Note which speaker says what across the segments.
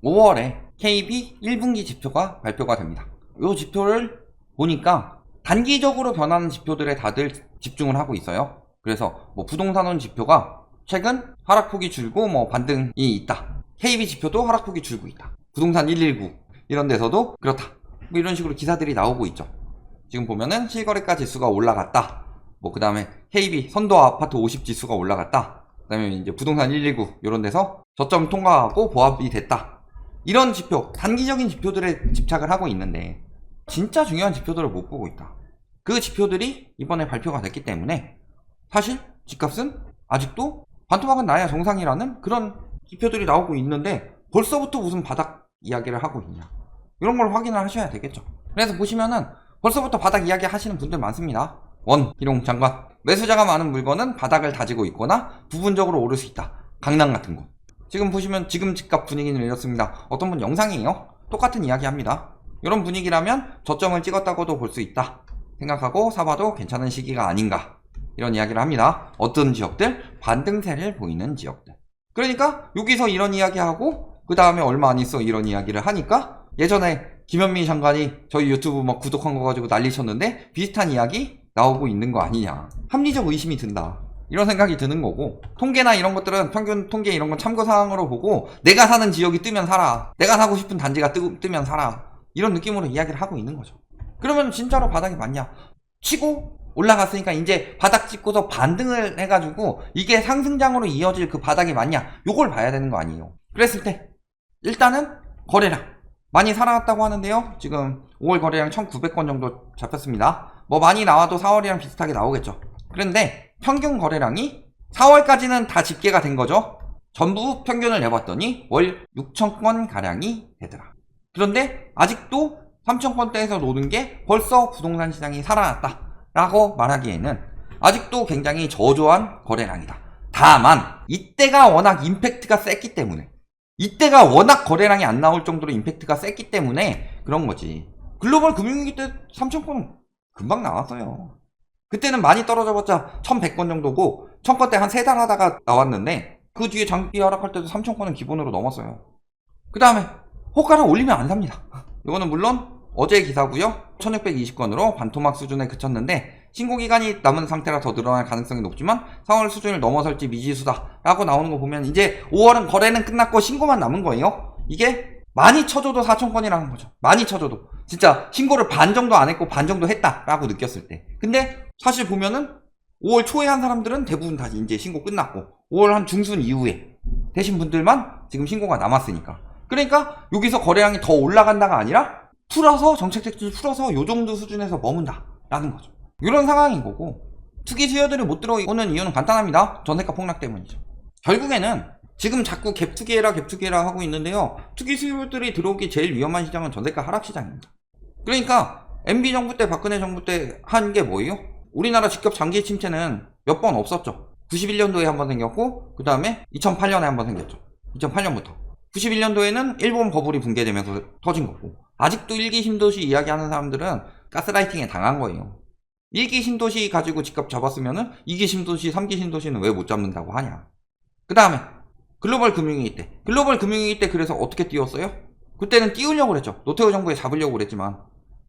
Speaker 1: (5월에) KB 1분기 지표가 발표가 됩니다. 이 지표를 보니까 단기적으로 변하는 지표들에 다들 집중을 하고 있어요. 그래서 부동산원 지표가 최근 하락폭이 줄고 반등이 있다. KB 지표도 하락폭이 줄고 있다. 부동산 119 이런 데서도 그렇다. 이런 식으로 기사들이 나오고 있죠. 지금 보면은 실거래가 지수가 올라갔다. 그 다음에 KB 선도 아파트 50 지수가 올라갔다. 그 다음에 이제 부동산 119 이런 데서 저점 통과하고 보합이 됐다. 이런 지표, 단기적인 지표들에 집착을 하고 있는데 진짜 중요한 지표들을 못 보고 있다. 그 지표들이 이번에 발표가 됐기 때문에 사실 집값은 아직도 반토막은 나야 정상이라는 그런 지표들이 나오고 있는데 벌써부터 무슨 바닥 이야기를 하고 있냐, 이런 걸 확인을 하셔야 되겠죠. 그래서 보시면은 벌써부터 바닥 이야기 하시는 분들 많습니다. 희롱 장관, 매수자가 많은 물건은 바닥을 다지고 있거나 부분적으로 오를 수 있다. 강남 같은 거. 지금 보시면 지금 집값 분위기는 이렇습니다. 어떤 분 영상이에요. 똑같은 이야기 합니다. 이런 분위기라면 저점을 찍었다고도 볼 수 있다 생각하고 사봐도 괜찮은 시기가 아닌가, 이런 이야기를 합니다. 어떤 지역들? 반등세를 보이는 지역들. 그러니까 여기서 이런 이야기하고 그 다음에 얼마 안 있어 이런 이야기를 하니까 예전에 김현미 장관이 저희 유튜브 구독한 거 가지고 난리쳤는데 비슷한 이야기 나오고 있는 거 아니냐, 합리적 의심이 든다, 이런 생각이 드는 거고, 통계나 이런 것들은 평균 통계 이런 건 참고사항으로 보고 내가 사는 지역이 뜨면 사라, 내가 사고 싶은 단지가 뜨면 사라, 이런 느낌으로 이야기를 하고 있는 거죠. 그러면 진짜로 바닥이 맞냐? 치고 올라갔으니까 이제 바닥 찍고서 반등을 해가지고 이게 상승장으로 이어질 그 바닥이 맞냐, 요걸 봐야 되는 거 아니에요. 그랬을 때 일단은 거래량 많이 살아났다고 하는데요. 지금 5월 거래량 1900건 정도 잡혔습니다. 많이 나와도 4월이랑 비슷하게 나오겠죠. 그런데 평균 거래량이 4월까지는 다 집계가 된 거죠. 전부 평균을 내봤더니 월 6,000건 가량이 되더라. 그런데 아직도 3,000건대에서 노는 게 벌써 부동산 시장이 살아났다 라고 말하기에는 아직도 굉장히 저조한 거래량이다. 다만 이때가 워낙 임팩트가 셌기 때문에, 이때가 워낙 거래량이 안 나올 정도로 임팩트가 셌기 때문에 그런 거지. 글로벌 금융위기 때 3,000건 금방 나왔어요. 그때는 많이 떨어져봤자 1,100건 정도고 1,000건대 한 3달 하다가 나왔는데 그 뒤에 장기 하락할 때도 3,000건은 기본으로 넘었어요. 그 다음에 호가를 올리면 안 삽니다. 이거는 물론 어제 기사고요. 1,620건으로 반토막 수준에 그쳤는데 신고기간이 남은 상태라 더 늘어날 가능성이 높지만 4월 수준을 넘어설지 미지수다 라고 나오는 거 보면 이제 5월은 거래는 끝났고 신고만 남은 거예요. 이게 많이 쳐줘도 4,000건이라는 거죠. 많이 쳐줘도. 진짜 신고를 반 정도 안 했고 반 정도 했다라고 느꼈을 때. 근데 사실 보면은 5월 초에 한 사람들은 대부분 다 이제 신고 끝났고 5월 한 중순 이후에 되신 분들만 지금 신고가 남았으니까. 그러니까 여기서 거래량이 더 올라간다가 아니라 풀어서 정책 대출 풀어서 요 정도 수준에서 머문다라는 거죠. 이런 상황인 거고, 투기 수요들이 못 들어오는 이유는 간단합니다. 전세가 폭락 때문이죠. 결국에는 지금 자꾸 갭투기해라 하고 있는데요. 투기 수요들이 들어오기 제일 위험한 시장은 전세가 하락 시장입니다. 그러니까 MB 정부 때, 박근혜 정부 때 한 게 뭐예요? 우리나라 직접 장기 침체는 몇 번 없었죠. 91년도에 한 번 생겼고 그 다음에 2008년에 한 번 생겼죠. 2008년부터. 91년도에는 일본 버블이 붕괴되면서 터진 거고, 아직도 1기 신도시 이야기하는 사람들은 가스라이팅에 당한 거예요. 1기 신도시 가지고 집값 잡았으면은 2기 신도시, 3기 신도시는 왜 못 잡는다고 하냐. 그 다음에 글로벌 금융위기 때. 글로벌 금융위기 때 그래서 어떻게 띄웠어요? 그때는 띄우려고 그랬죠. 노태우 정부에 잡으려고 그랬지만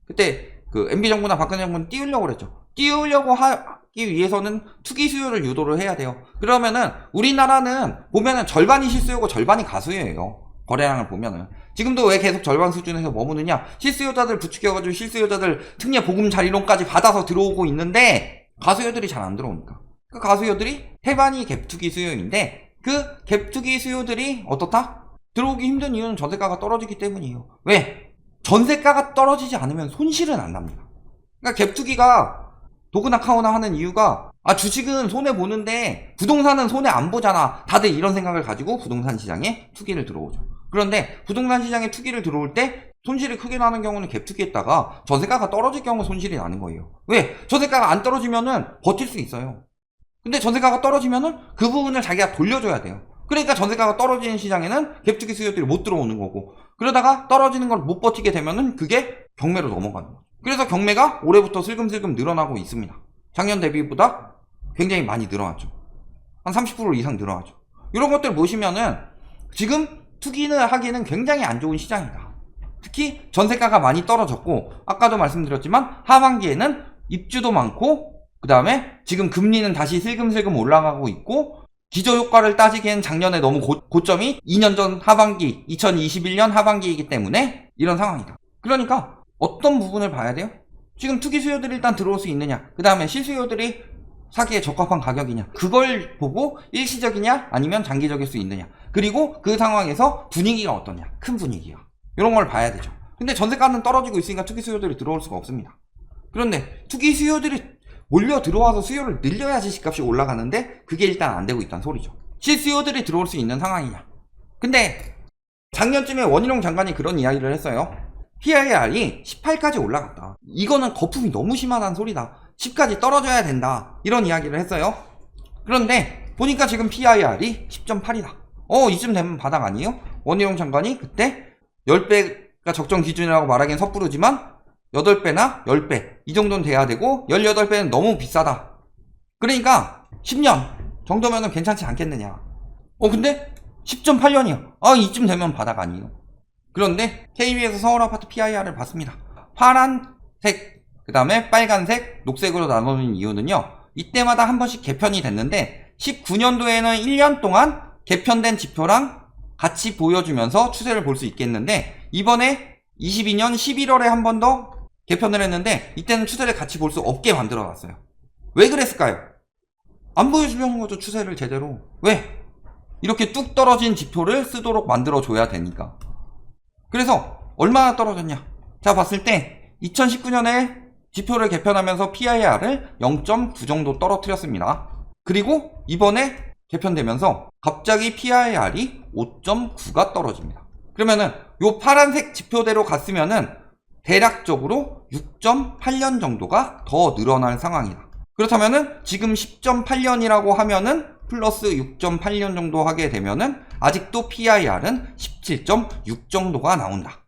Speaker 1: 그때 그 MB 정부나 박근혜 정부는 띄우려고 그랬죠. 띄우려고 하기 위해서는 투기 수요를 유도를 해야 돼요. 그러면은 우리나라는 보면은 절반이 실수요고 절반이 가수요예요. 거래량을 보면은. 지금도 왜 계속 절반 수준에서 머무느냐? 실수요자들 부추겨가지고 실수요자들 특례 보금자리론까지 받아서 들어오고 있는데 가수요들이 잘 안 들어오니까. 그 가수요들이 태반이 갭투기 수요인데 그 갭투기 수요들이 어떻다? 들어오기 힘든 이유는 전세가가 떨어지기 때문이에요. 왜? 전세가가 떨어지지 않으면 손실은 안 납니다. 그러니까 갭투기가 도그나 카오나 하는 이유가 주식은 손해보는데 부동산은 손해 안 보잖아. 다들 이런 생각을 가지고 부동산 시장에 투기를 들어오죠. 그런데 부동산 시장에 투기를 들어올 때 손실이 크게 나는 경우는 갭투기했다가 전세가가 떨어질 경우 손실이 나는 거예요. 왜? 전세가가 안 떨어지면은 버틸 수 있어요. 근데 전세가가 떨어지면은 그 부분을 자기가 돌려줘야 돼요. 그러니까 전세가가 떨어지는 시장에는 갭투기 수요들이 못 들어오는 거고, 그러다가 떨어지는 걸 못 버티게 되면은 그게 경매로 넘어가는 거죠. 그래서 경매가 올해부터 슬금슬금 늘어나고 있습니다. 작년 대비보다 굉장히 많이 늘어났죠. 한 30% 이상 늘어났죠. 이런 것들 보시면은 지금 투기는 하기는 굉장히 안 좋은 시장이다. 특히 전세가가 많이 떨어졌고 아까도 말씀드렸지만 하반기에는 입주도 많고 그 다음에 지금 금리는 다시 슬금슬금 올라가고 있고 기저효과를 따지기엔 작년에 너무 고점이 2년 전 하반기 2021년 하반기이기 때문에 이런 상황이다. 그러니까 어떤 부분을 봐야 돼요? 지금 투기 수요들이 일단 들어올 수 있느냐, 그 다음에 실수요들이 사기에 적합한 가격이냐, 그걸 보고 일시적이냐 아니면 장기적일 수 있느냐, 그리고 그 상황에서 분위기가 어떠냐, 큰 분위기가, 이런 걸 봐야 되죠. 근데 전세가는 떨어지고 있으니까 투기 수요들이 들어올 수가 없습니다. 그런데 투기 수요들이 몰려 들어와서 수요를 늘려야지 집값이 올라가는데 그게 일단 안 되고 있다는 소리죠. 실수요들이 들어올 수 있는 상황이냐. 근데 작년쯤에 원희룡 장관이 그런 이야기를 했어요. PIR이 18까지 올라갔다. 이거는 거품이 너무 심하다는 소리다. 10까지 떨어져야 된다. 이런 이야기를 했어요. 그런데 보니까 지금 PIR이 10.8이다. 이쯤 되면 바닥 아니에요? 원희룡 장관이 그때 10배가 적정 기준이라고 말하기엔 섣부르지만 8배나 10배 이 정도는 돼야 되고 18배는 너무 비싸다. 그러니까 10년 정도면은 괜찮지 않겠느냐. 근데 10.8년이야. 이쯤 되면 바닥 아니에요? 그런데 KB에서 서울아파트 PIR을 봤습니다. 파란색, 그 다음에 빨간색, 녹색으로 나누는 이유는요, 이때마다 한 번씩 개편이 됐는데 19년도에는 1년 동안 개편된 지표랑 같이 보여주면서 추세를 볼 수 있겠는데 이번에 22년 11월에 한 번 더 개편을 했는데 이때는 추세를 같이 볼 수 없게 만들어 놨어요. 왜 그랬을까요? 안 보여주려는 거죠, 추세를 제대로. 왜? 이렇게 뚝 떨어진 지표를 쓰도록 만들어 줘야 되니까. 그래서 얼마나 떨어졌냐? 자, 봤을 때 2019년에 지표를 개편하면서 PIR을 0.9 정도 떨어뜨렸습니다. 그리고 이번에 개편되면서 갑자기 PIR이 5.9가 떨어집니다. 그러면은 요 파란색 지표대로 갔으면은 대략적으로 6.8년 정도가 더 늘어날 상황이다. 그렇다면은 지금 10.8년이라고 하면은 플러스 6.8년 정도 하게 되면은 아직도 PIR은 17.6 정도가 나온다.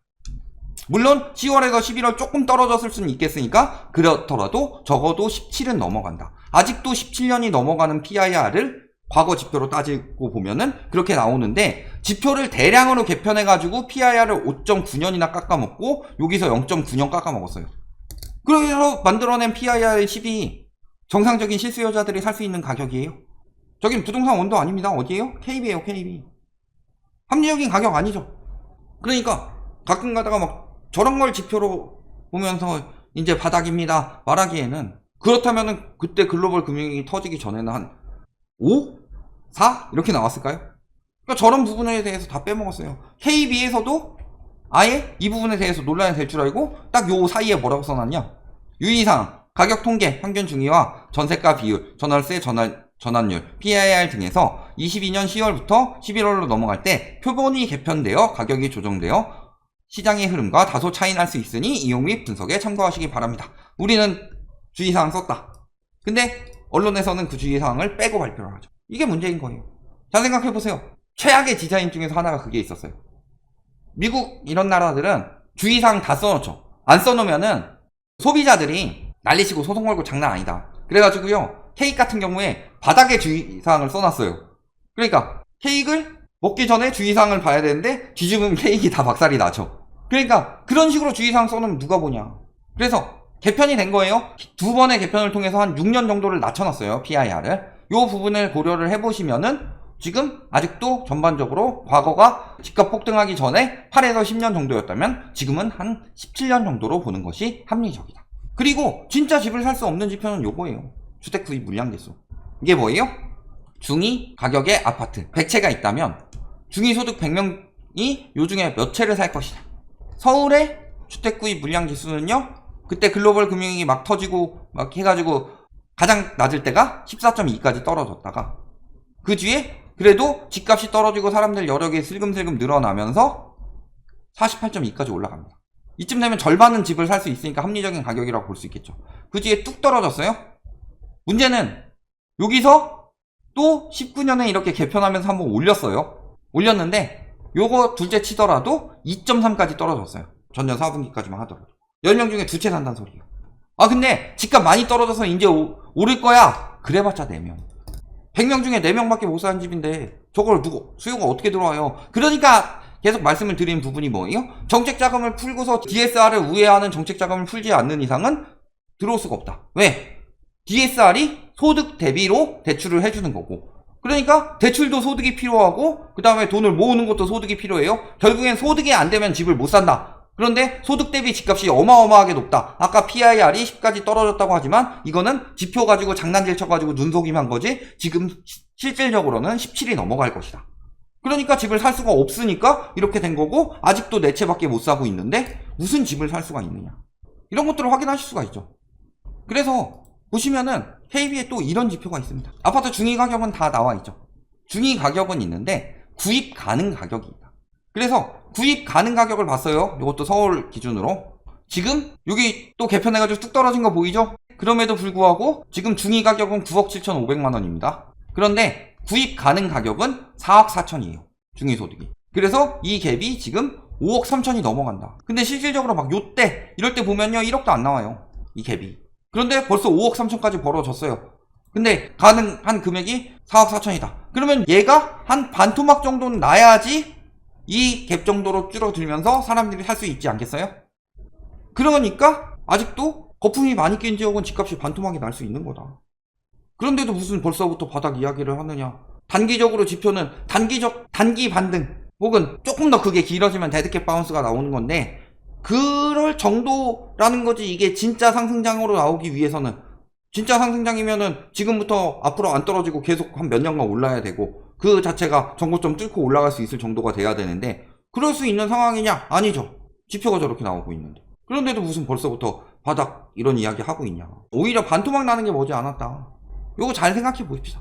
Speaker 1: 물론 10월에서 11월 조금 떨어졌을 수는 있겠으니까 그렇더라도 적어도 17은 넘어간다. 아직도 17년이 넘어가는 PIR을 과거 지표로 따지고 보면은 그렇게 나오는데 지표를 대량으로 개편해가지고 PIR을 5.9년이나 깎아먹고 여기서 0.9년 깎아먹었어요. 그래서 만들어낸 PIR 10이 정상적인 실수요자들이 살 수 있는 가격이에요. 저긴 부동산 원도 아닙니다. 어디에요? KB에요, KB. 합리적인 가격 아니죠. 그러니까 가끔 가다가 막 저런 걸 지표로 보면서 이제 바닥입니다 말하기에는, 그렇다면은 그때 글로벌 금융위기 터지기 전에는 한 5? 4? 이렇게 나왔을까요? 그러니까 저런 부분에 대해서 다 빼먹었어요. KB에서도 아예 이 부분에 대해서 논란이 될 줄 알고 딱 요 사이에 뭐라고 써놨냐, 유의사항, 가격 통계, 평균 중위와 전세가 비율, 전월세, 전환율, PIR 등에서 22년 10월부터 11월로 넘어갈 때 표본이 개편되어 가격이 조정되어 시장의 흐름과 다소 차이 날 수 있으니 이용 및 분석에 참고하시기 바랍니다. 우리는 주의사항 썼다. 근데 언론에서는 그 주의사항을 빼고 발표를 하죠. 이게 문제인 거예요. 잘 생각해보세요. 최악의 디자인 중에서 하나가 그게 있었어요. 미국 이런 나라들은 주의사항 다 써놓죠. 안 써놓으면은 소비자들이 난리치고 소송 걸고 장난 아니다. 그래가지고요, 케이크 같은 경우에 바닥에 주의사항을 써놨어요. 그러니까 케이크를 먹기 전에 주의사항을 봐야 되는데 뒤집으면 케이크 다 박살이 나죠. 그러니까 그런 식으로 주의사항 써놓으면 누가 보냐. 그래서 개편이 된 거예요. 두 번의 개편을 통해서 한 6년 정도를 낮춰놨어요, PIR을. 요 부분을 고려를 해보시면은 지금 아직도 전반적으로 과거가 집값 폭등하기 전에 8에서 10년 정도였다면 지금은 한 17년 정도로 보는 것이 합리적이다. 그리고 진짜 집을 살 수 없는 지표는 요거예요. 주택 구입 물량 지수. 이게 뭐예요? 중위 가격의 아파트 100채가 있다면 중위 소득 100명이 요 중에 몇 채를 살 것이냐. 서울의 주택 구입 물량 지수는요, 그때 글로벌 금융위기 막 터지고 막 해가지고 가장 낮을 때가 14.2까지 떨어졌다가 그 뒤에 그래도 집값이 떨어지고 사람들 여력이 슬금슬금 늘어나면서 48.2까지 올라갑니다. 이쯤 되면 절반은 집을 살 수 있으니까 합리적인 가격이라고 볼 수 있겠죠. 그 뒤에 뚝 떨어졌어요. 문제는 여기서 또 19년에 이렇게 개편하면서 한번 올렸어요. 올렸는데 요거 둘째 치더라도 2.3까지 떨어졌어요. 전년 4분기까지만 하더라도 10명 중에 2채 산다는 소리예요. 근데 집값 많이 떨어져서 이제 오를 거야. 그래봤자 4명. 100명 중에 4명밖에 못 사는 집인데 저걸 누구 수요가 어떻게 들어와요? 그러니까 계속 말씀을 드린 부분이 뭐예요? 정책 자금을 풀고서 DSR을 우회하는 정책 자금을 풀지 않는 이상은 들어올 수가 없다. 왜? DSR이 소득 대비로 대출을 해주는 거고, 그러니까 대출도 소득이 필요하고 그 다음에 돈을 모으는 것도 소득이 필요해요. 결국엔 소득이 안 되면 집을 못 산다. 그런데 소득 대비 집값이 어마어마하게 높다. 아까 PIR이 10까지 떨어졌다고 하지만 이거는 지표 가지고 장난질 쳐가지고 눈속임한 거지, 지금 실질적으로는 17이 넘어갈 것이다. 그러니까 집을 살 수가 없으니까 이렇게 된 거고, 아직도 내 채밖에 못 사고 있는데 무슨 집을 살 수가 있느냐, 이런 것들을 확인하실 수가 있죠. 그래서 보시면은 KB에 또 이런 지표가 있습니다. 아파트 중위 가격은 다 나와 있죠. 중위 가격은 있는데 구입 가능 가격이 있다. 그래서 구입 가능 가격을 봤어요. 이것도 서울 기준으로. 지금 여기 또 개편해가지고 뚝 떨어진 거 보이죠? 그럼에도 불구하고 지금 중위 가격은 9억 7,500만 원입니다. 그런데 구입 가능 가격은 4억 4천이에요. 중위소득이. 그래서 이 갭이 지금 5억 3천이 넘어간다. 근데 실질적으로 막 요때 이럴 때 보면요 1억도 안 나와요. 이 갭이. 그런데 벌써 5억 3천까지 벌어졌어요. 근데 가능한 금액이 4억 4천이다. 그러면 얘가 한 반토막 정도는 나야지 이 갭 정도로 줄어들면서 사람들이 살 수 있지 않겠어요? 그러니까 아직도 거품이 많이 낀 지역은 집값이 반토막이 날 수 있는 거다. 그런데도 무슨 벌써부터 바닥 이야기를 하느냐. 단기적으로 지표는 단기 반등 혹은 조금 더 그게 길어지면 데드캣 바운스가 나오는 건데, 그럴 정도라는 거지. 이게 진짜 상승장으로 나오기 위해서는, 진짜 상승장이면은 지금부터 앞으로 안 떨어지고 계속 한 몇 년간 올라야 되고, 그 자체가 전고점 뚫고 올라갈 수 있을 정도가 돼야 되는데, 그럴 수 있는 상황이냐? 아니죠. 지표가 저렇게 나오고 있는데. 그런데도 무슨 벌써부터 바닥 이런 이야기 하고 있냐. 오히려 반토막 나는 게 머지 않았다. 요거 잘 생각해 보십시다.